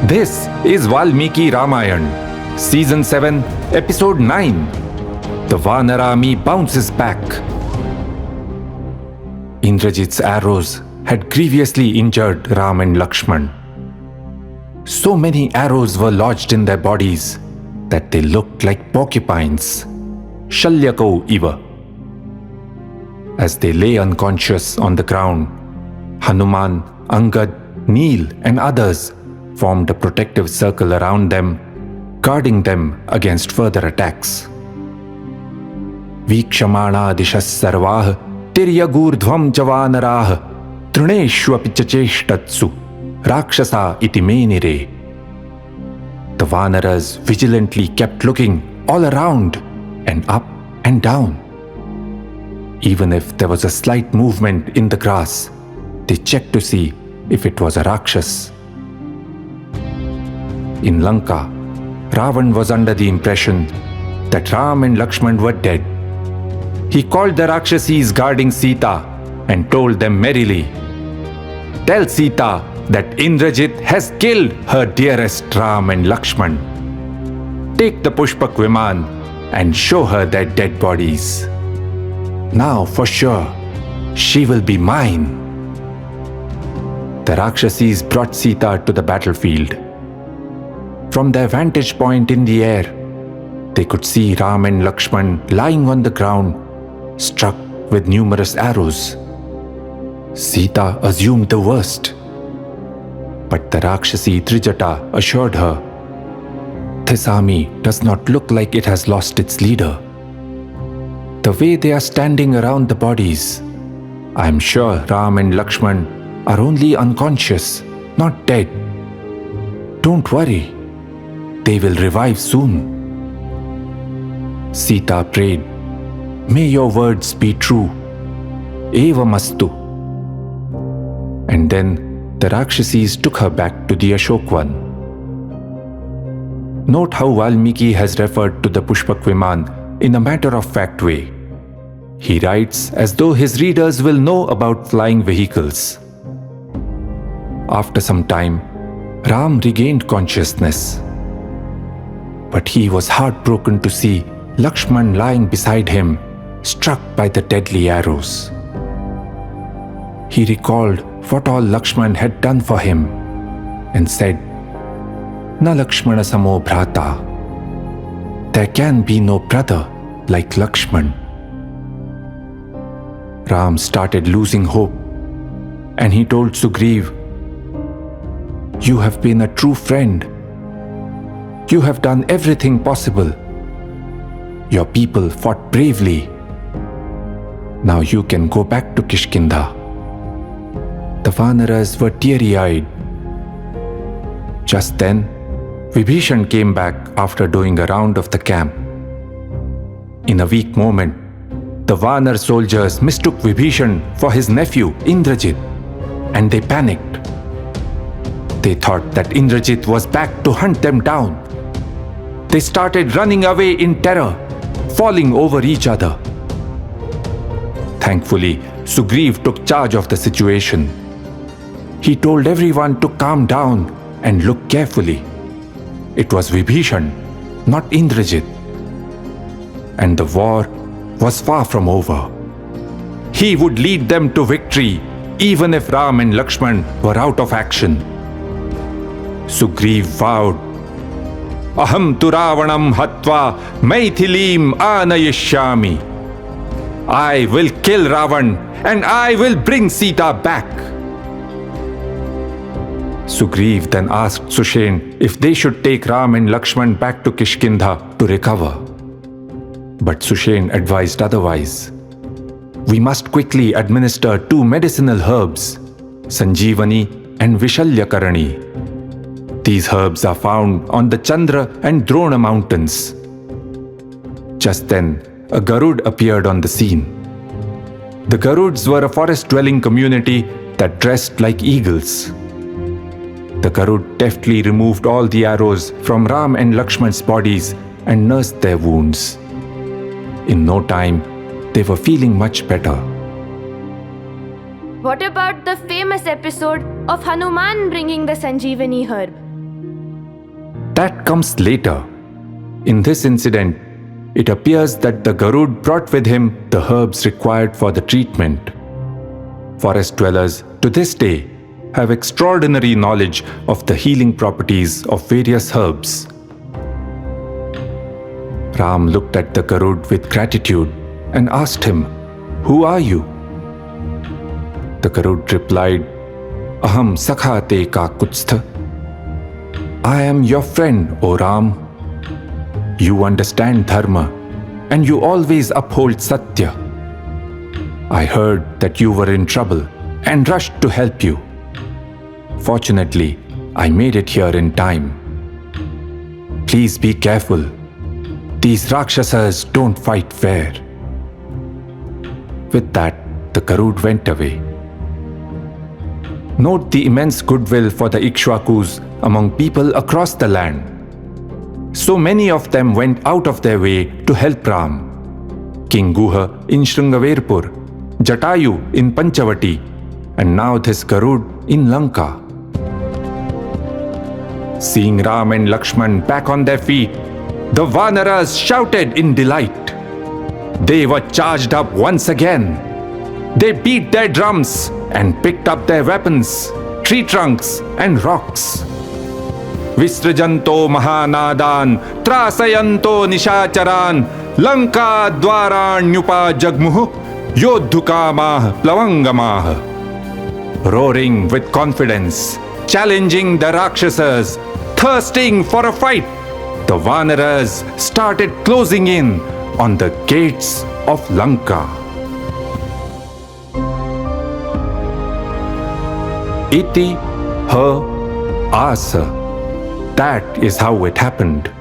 This is Valmiki Ramayan, Season 7, Episode 9. The Vanar army bounces back. Indrajit's arrows had grievously injured Ram and Lakshman. So many arrows were lodged in their bodies that they looked like porcupines, Shalyako iva. As they lay unconscious on the ground, Hanuman, Angad, Neel and others formed a protective circle around them, guarding them against further attacks. Vikshamana dishas sarvah tiryagurdhvam javanarah trineshwapi chacheshtatsu rakshasa iti menire. The Vanaras vigilantly kept looking all around and up and down. Even if there was a slight movement in the grass, they checked to see if it was a Rakshas. In Lanka, Ravan was under the impression that Ram and Lakshman were dead. He called the Rakshasis guarding Sita and told them merrily, "Tell Sita that Indrajit has killed her dearest Ram and Lakshman. Take the Pushpak Viman and show her their dead bodies. Now for sure, she will be mine." The Rakshasis brought Sita to the battlefield. From their vantage point in the air, they could see Ram and Lakshman lying on the ground, struck with numerous arrows. Sita assumed the worst. But the Rakshasi Trijata assured her, "This army does not look like it has lost its leader. The way they are standing around the bodies, I am sure Ram and Lakshman are only unconscious, not dead. Don't worry, they will revive soon." Sita prayed, "May your words be true. Evamastu." And then the Rakshasis took her back to the Ashokvan. Note how Valmiki has referred to the Pushpak Viman in a matter-of-fact way. He writes as though his readers will know about flying vehicles. After some time, Ram regained consciousness. But he was heartbroken to see Lakshman lying beside him, struck by the deadly arrows. He recalled what all Lakshman had done for him and said, "Na Lakshmana samo bhrata." There can be no brother like Lakshman. Ram started losing hope, and he told Sugriv, "You have been a true friend. You have done everything possible. Your people fought bravely. Now you can go back to Kishkinda." The Vanaras were teary-eyed. Just then, Vibhishan came back after doing a round of the camp. In a weak moment, the Vanar soldiers mistook Vibhishan for his nephew Indrajit, and they panicked. They thought that Indrajit was back to hunt them down. They started running away in terror, falling over each other. Thankfully, Sugriv took charge of the situation. He told everyone to calm down and look carefully. It was Vibhishan, not Indrajit. And the war was far from over. He would lead them to victory, even if Ram and Lakshman were out of action. Sugriv vowed, "Aham tu Ravanam hatva Maithilim anayishyami." I will kill Ravan and I will bring Sita back. Sugriv then asked Sushen if they should take Ram and Lakshman back to Kishkindha to recover. But Sushen advised otherwise. "We must quickly administer 2 medicinal herbs, Sanjeevani and Vishalyakarani. These herbs are found on the Chandra and Drona mountains." Just then, a Garud appeared on the scene. The Garuds were a forest-dwelling community that dressed like eagles. The Garud deftly removed all the arrows from Ram and Lakshman's bodies and nursed their wounds. In no time, they were feeling much better. What about the famous episode of Hanuman bringing the Sanjeevani herb? that comes later. In this incident, it appears that the Garud brought with him the herbs required for the treatment. Forest dwellers, to this day, have extraordinary knowledge of the healing properties of various herbs. Ram looked at the Garud with gratitude and asked him, "Who are you?" The Garud replied, "Aham sakha te ka kuchth." I am your friend, O Ram. You understand dharma and you always uphold satya. I heard that you were in trouble and rushed to help you. Fortunately, I made it here in time. Please be careful. These Rakshasas don't fight fair. With that, the Garud went away. Note the immense goodwill for the Ikshwakus among people across the land. So many of them went out of their way to help Ram. King Guha in Shringaverpur, Jatayu in Panchavati, and now this Garud in Lanka. Seeing Ram and Lakshman back on their feet, the Vanaras shouted in delight. They were charged up once again. They beat their drums and picked up their weapons, tree trunks and rocks. Visrajanto mahanadan, trasayanto nishacharan, Lanka dwaranyupa jagmuh, yodhukamah plavangamah. Roaring with confidence, challenging the Rakshasas, thirsting for a fight, the Vanaras started closing in on the gates of Lanka. Iti ha asa. That is how it happened.